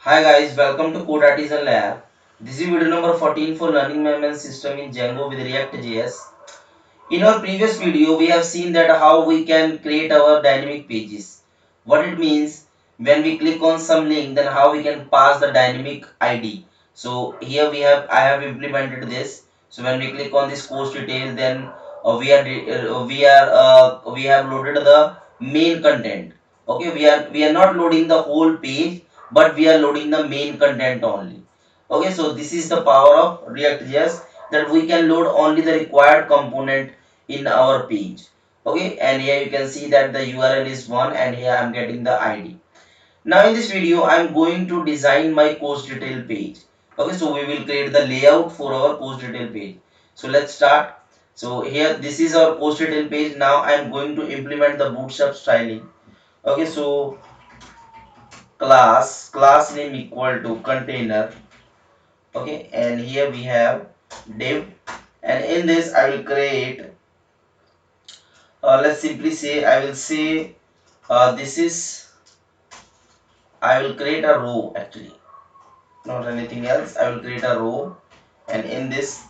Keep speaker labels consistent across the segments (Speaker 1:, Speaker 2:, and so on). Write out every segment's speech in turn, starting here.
Speaker 1: Hi guys, welcome to Code Artisan Lab. This is video number 14 for learning management system in Django with React.js. In our previous video, we have seen that how we can create our dynamic pages. What it means when we click on some link, then how we can pass the dynamic ID. So here I have implemented this. So when we click on this course details, then we have loaded the main content. Okay, we are not loading the whole page, but we are loading the main content only. Okay, so this is the power of React.js, that we can load only the required component in our page. Okay, and here you can see that the URL is 1 and here I'm getting the ID. Now in this video I'm going to design my course detail page. Okay, so we will create the layout for our course detail page. So let's start. So here this is our course detail page. Now I'm going to implement the bootstrap styling. Okay, so class name equal to container. Okay, and here we have div, and in this I will create, let's simply say, I will say, this is, I will create a row actually, not anything else. I will create a row, and in this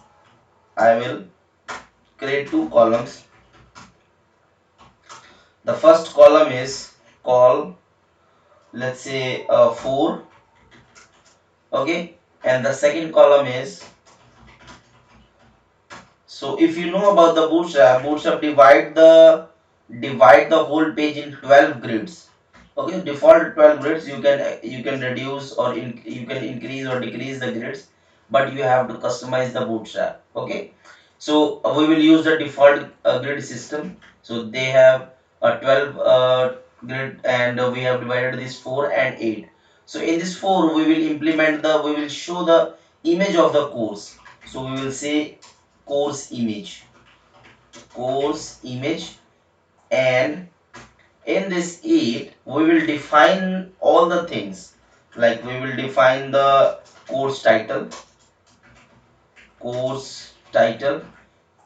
Speaker 1: I will create two columns. The first column is call, let's say, 4. Okay, and the second column is, so if you know about the bootstrap divide the whole page in 12 grids. Okay, default 12 grids. You can reduce or you can increase or decrease the grids, but you have to customize the bootstrap. Okay, so we will use the default grid system. So they have a 12 grid, and we have divided this 4 and 8. So in this 4 we will show the image of the course. So we will say course image, and in this 8 we will define all the things, like we will define the course title,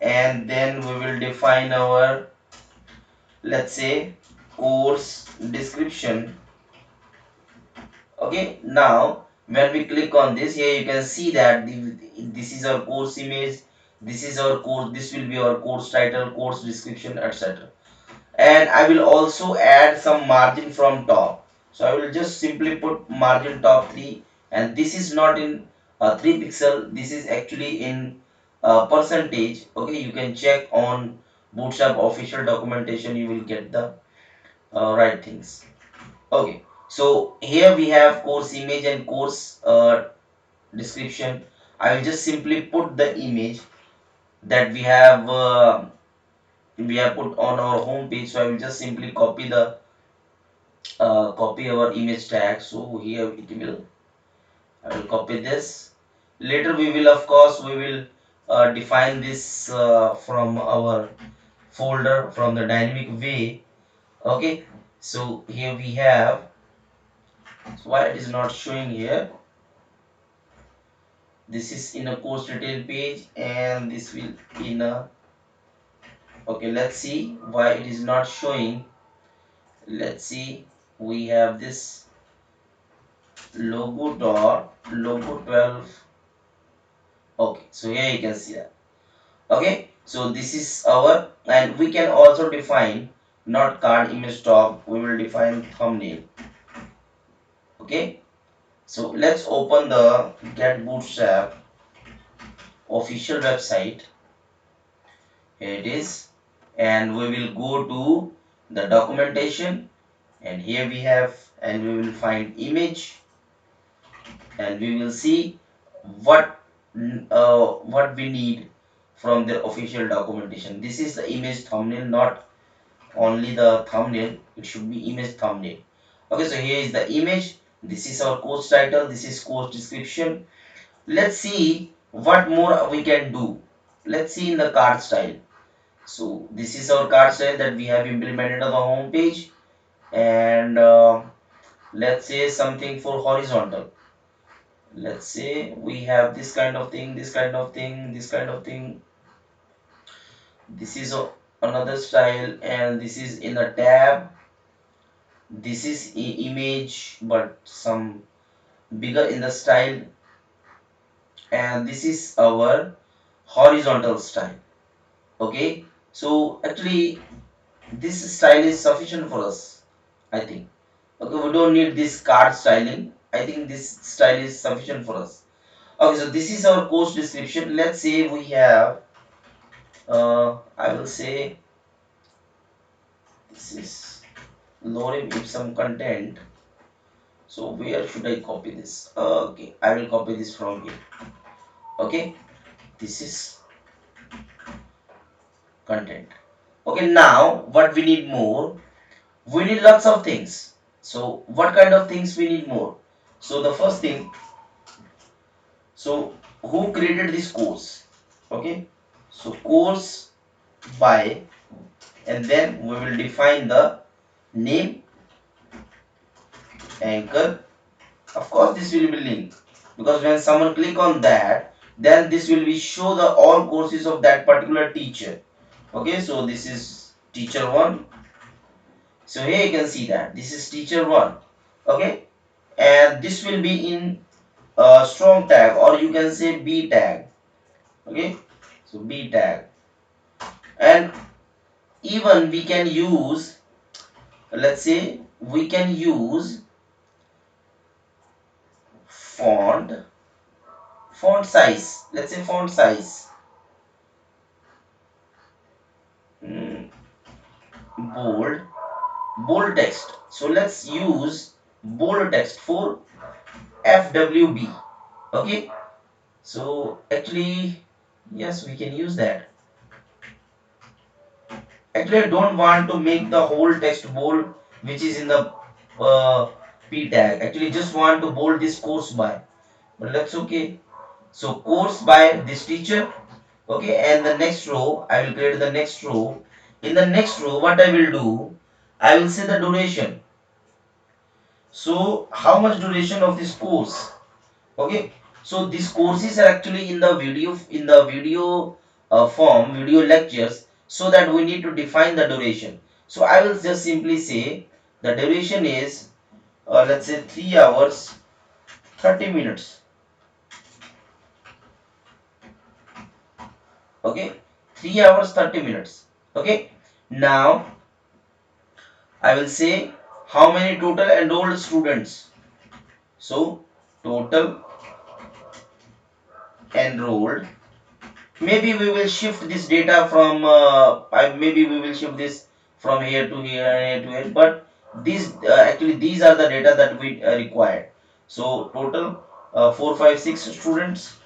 Speaker 1: and then we will define our, let's say, course description. Okay, now when we click on this, here you can see that this is our course image, this is our course, this will be our course title, course description, etc. And I will also add some margin from top. So I will just simply put margin top 3, and this is not in 3 pixel, this is actually in percentage. Okay, you can check on Bootstrap official documentation, you will get the right things. Okay, so here we have course image and course description. I will just simply put the image that we have put on our home page. So I will just simply copy our image tag. So here it will, I will copy this. Later we will, of course, we will define this from our folder, from the dynamic way. Okay, so here we have, so why it is not showing here, this is in a course detail page, and this will in a, okay, let's see why it is not showing. Let's see, we have this logo 12. Okay, so here you can see that. Okay, so this is our, and we can also define not card image top, we will define thumbnail. Okay, so let's open the Get Bootstrap official website. Here it is, and we will go to the documentation, and here we have, and we will find image, and we will see what what we need from the official documentation. This is the image thumbnail, not only the thumbnail, it should be image thumbnail. Okay, so here is the image, this is our course title, this is course description. Let's see what more we can do. Let's see in the card style. So this is our card style that we have implemented on the home page, and let's say something for horizontal. Let's say we have this kind of thing, this kind of thing, this kind of thing. This is another style, and this is in a tab. This is image, but some bigger in the style, and this is our horizontal style. Okay, so actually this style is sufficient for us, I think. Okay, we don't need this card styling. I think this style is sufficient for us. Okay, so this is our course description. Let's say we have I will say this is lorem ipsum content. So where should I copy this? Okay, I will copy this from here. Okay, this is content. Okay, now what we need more? We need lots of things. So what kind of things we need more? So the first thing, so who created this course? Okay, so course by, and then we will define the name, anchor. Of course, this will be link, because when someone click on that, then this will be show the all courses of that particular teacher. Okay, so this is teacher one. So here you can see that this is teacher one. Okay, and this will be in strong tag, or you can say B tag. Okay, so B tag, and even we can use, let's say we can use font font size. Let's say font size, mm, bold bold text. So let's use bold text for FWB. Okay, so actually yes, we can use that. Actually, I don't want to make the whole text bold which is in the uh, P tag. Actually, just want to bold this course by, but that's okay. So course by this teacher. Okay, and the next row I will create the next row. In the next row, what I will do, I will say the duration. So how much duration of this course? Okay, so these courses are actually in the video form, video lectures, so that we need to define the duration. So I will just simply say the duration is let's say 3 hours 30 minutes. Okay, 3 hours 30 minutes. Okay, now I will say how many total enrolled students. So total enrolled, maybe we will shift this data from maybe we will shift this from here to here and here to here, but these actually these are the data that we required. So total 456 students.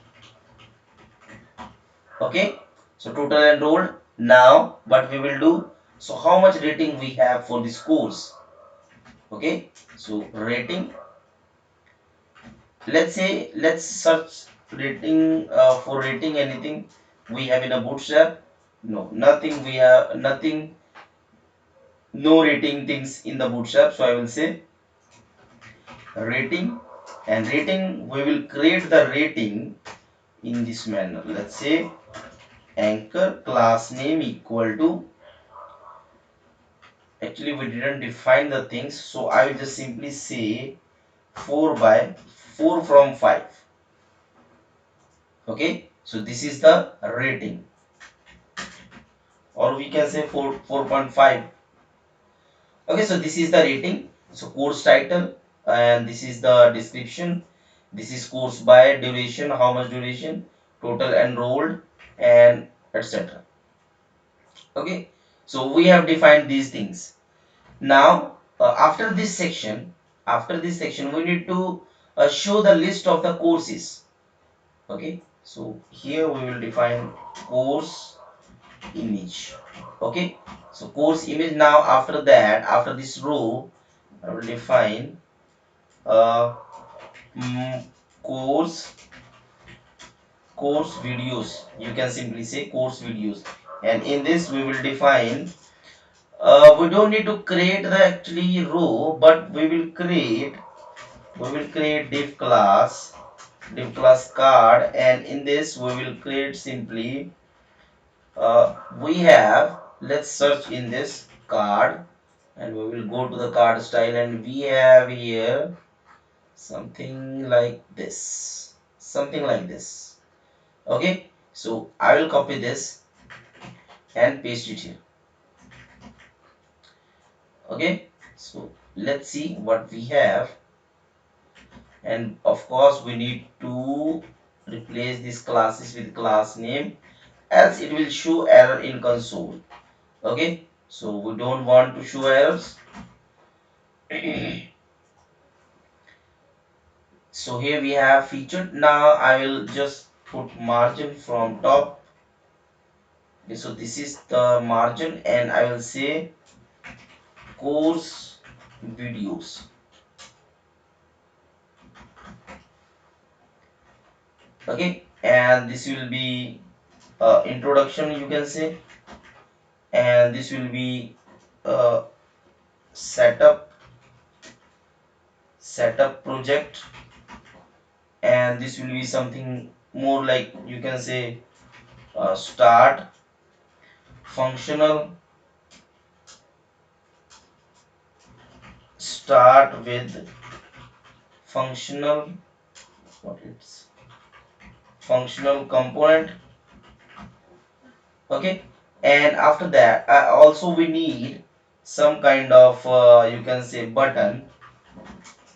Speaker 1: Okay, so total enrolled. Now what we will do, so how much rating we have for this course? Okay, so rating, let's say let's search rating for rating anything we have in a bootstrap. No, nothing, we have nothing, no rating things in the bootstrap. So I will say rating, and rating we will create the rating in this manner. Let's say anchor class name equal to, actually we didn't define the things, so I will just simply say 4 by 4 from 5. Okay, so this is the rating, or we can say 4.5. Okay, so this is the rating. So course title, and this is the description. This is course by, duration, how much duration, total enrolled, and etc. Okay, so we have defined these things. Now after this section we need to show the list of the courses. Okay, so here we will define course image. Okay, so course image. Now after that, after this row, I will define uh, mm, course course videos. You can simply say course videos, and in this we will define, we don't need to create the actually row, but we will create div class card, and in this we will create simply we have, let's search in this card, and we will go to the card style, and we have here something like this, something like this. Okay, so I will copy this and paste it here. Okay, so let's see what we have. And of course we need to replace these classes with class name, else it will show error in console. Okay, so we don't want to show errors. So here we have featured. Now I will just put margin from top. Okay, so this is the margin, and I will say course videos. Okay, and this will be introduction, you can say, and this will be uh, setup project, and this will be something more like, you can say, start functional, start with functional, what it's functional component. Okay, and after that also we need some kind of you can say button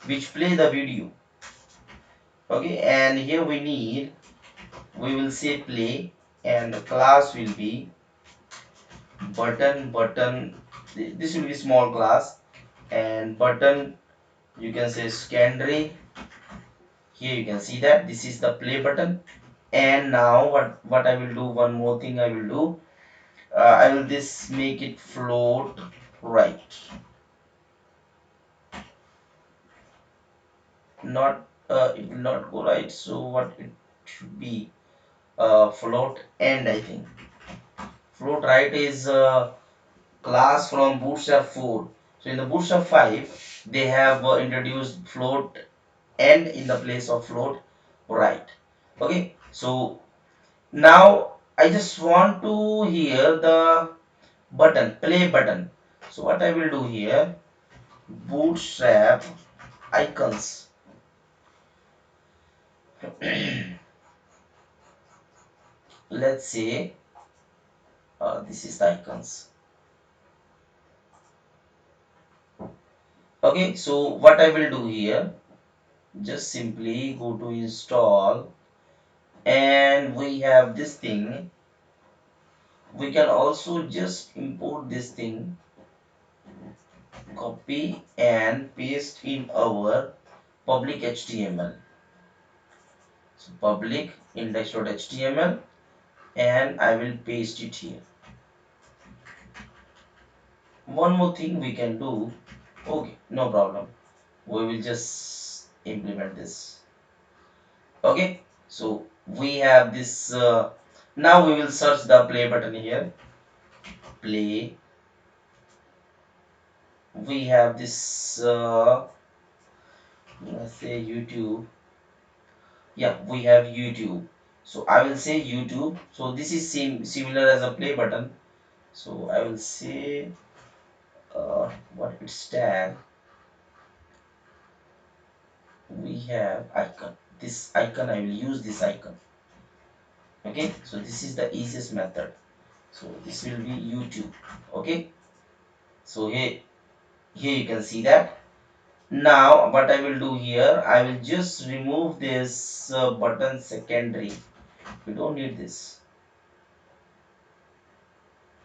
Speaker 1: which play the video. Okay, and here we will say play, and the class will be button. This will be small class, and button, you can say secondary. Here you can see that this is the play button. And now what I will do, one more thing I will do, I will this make it float right, not it will not go right, so what it should be, float end, I think. Float right is class from Bootstrap 4. So in the Bootstrap 5 they have introduced float end in the place of float right. Okay, so now I just want to hear the button, play button. So what I will do here, Bootstrap icons. Let's say this is the icons. Okay, so what I will do here, just simply go to install, and we have this thing. We can also just import this thing, copy and paste in our public HTML. So public index.html, and I will paste it here. One more thing we can do. Okay, no problem, we will just implement this. Okay, so we have this now we will search the play button here, play. We have this let's say YouTube. Yeah, we have YouTube, so I will say YouTube. So this is similar as a play button, so I will say what its tag. We have icon, this icon, I will use this icon. Okay, so this is the easiest method, so this will be YouTube. Okay, so here you can see that. Now what I will do here, I will just remove this button secondary. We don't need this.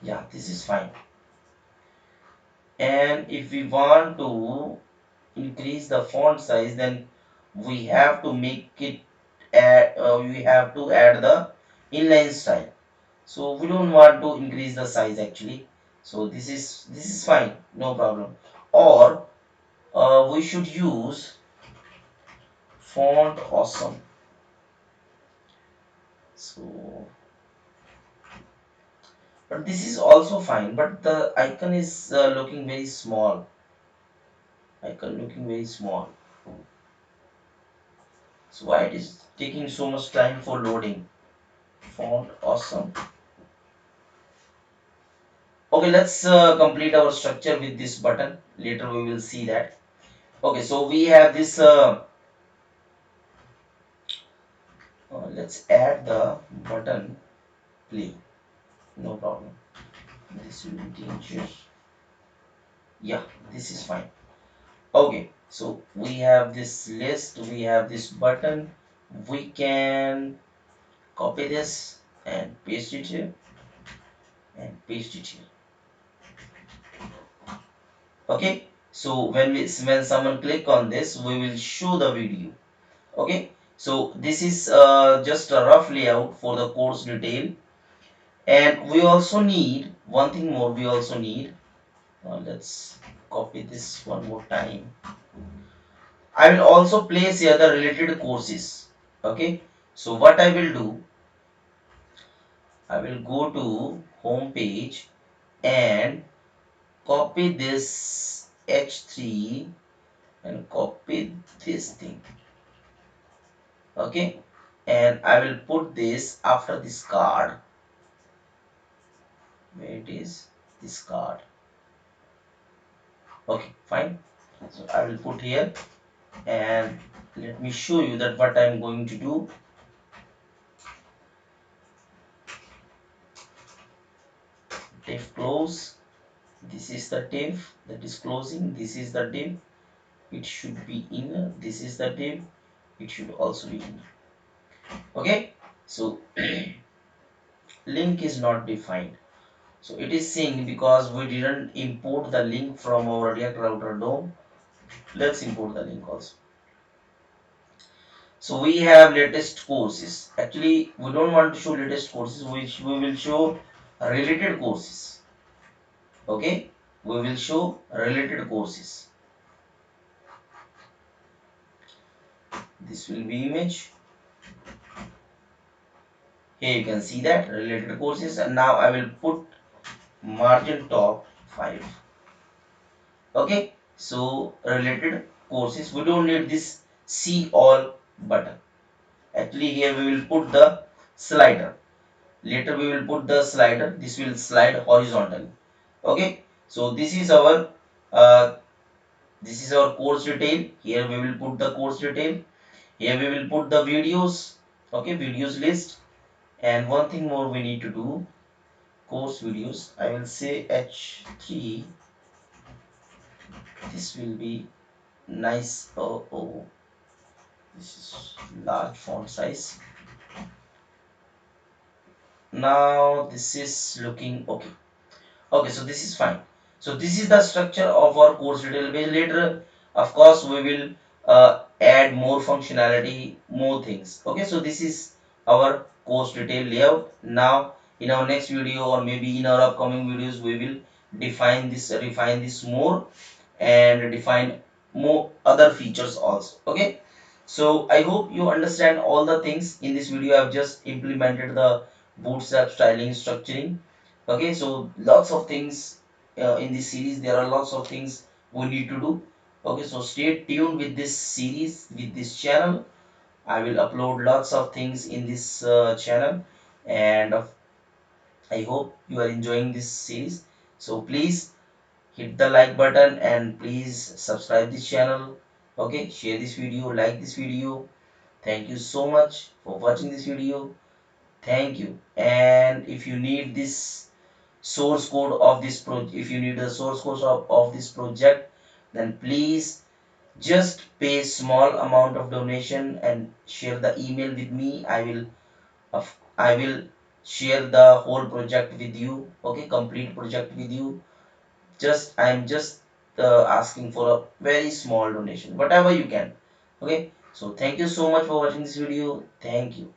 Speaker 1: Yeah, this is fine. And if we want to increase the font size, then we have to make it we have to add the inline style. So we don't want to increase the size actually, so this is fine, no problem. Or we should use font awesome. So but this is also fine, but the icon is looking very small, icon looking very small. So why it is taking so much time for loading? Font awesome. Okay, let's complete our structure with this button. Later we will see that. Okay, so we have this Let's add the button play. No problem. This will be dangerous. Yeah, this is fine. Okay, so we have this list, we have this button. We can copy this and paste it here and paste it here. Okay, so when someone click on this, we will show the video. Okay, so this is just a rough layout for the course detail. And we also need one thing more. We also need, let's copy this one more time. I will also place here the related courses. Okay, so what I will do, I will go to home page and copy this H3 and copy this thing. Okay, and I will put this after this card. Where it is, this card. Okay, fine. So I will put here, and let me show you that what I am going to do. Div close. This is the div that is closing. This is the div. It should be inner. This is the div. It should also be inner. Okay. So link is not defined. So it is saying because we didn't import the link from our React Router DOM. Let's import the link also. So we have latest courses. Actually, we don't want to show latest courses, which we will show related courses. Okay, we will show related courses. This will be image. Here you can see that related courses, and now I will put margin top 5. Okay, so related courses. We don't need this see all button. Actually, here we will put the slider. Later we will put the slider. This will slide horizontally. Okay, so uh, this is our course detail. Here we will put the course detail. Here we will put the videos. Okay, videos list. And one thing more we need to do, course videos. I will say H3. This will be nice. Oh, this is large font size. Now this is looking okay. Okay, so this is fine. So this is the structure of our course detail page. Later, of course, we will add more functionality, more things. Okay, so this is our course detail layout. Now, in our next video or maybe in our upcoming videos, we will refine this more, and define more other features also. Okay, so I hope you understand all the things in this video. I have just implemented the bootstrap styling structuring. Okay, so lots of things in this series. There are lots of things we need to do. Okay, so stay tuned with this series, with this channel. I will upload lots of things in this channel, and I hope you are enjoying this series. So please hit the like button and please subscribe this channel. Okay, share this video, like this video. Thank you so much for watching this video. Thank you. And if you need this source code of this project, if you need the source code of this project, then please just pay small amount of donation and share the email with me. I will share the whole project with you. Okay, complete project with you. Just I am just asking for a very small donation, whatever you can. Okay, so thank you so much for watching this video. Thank you.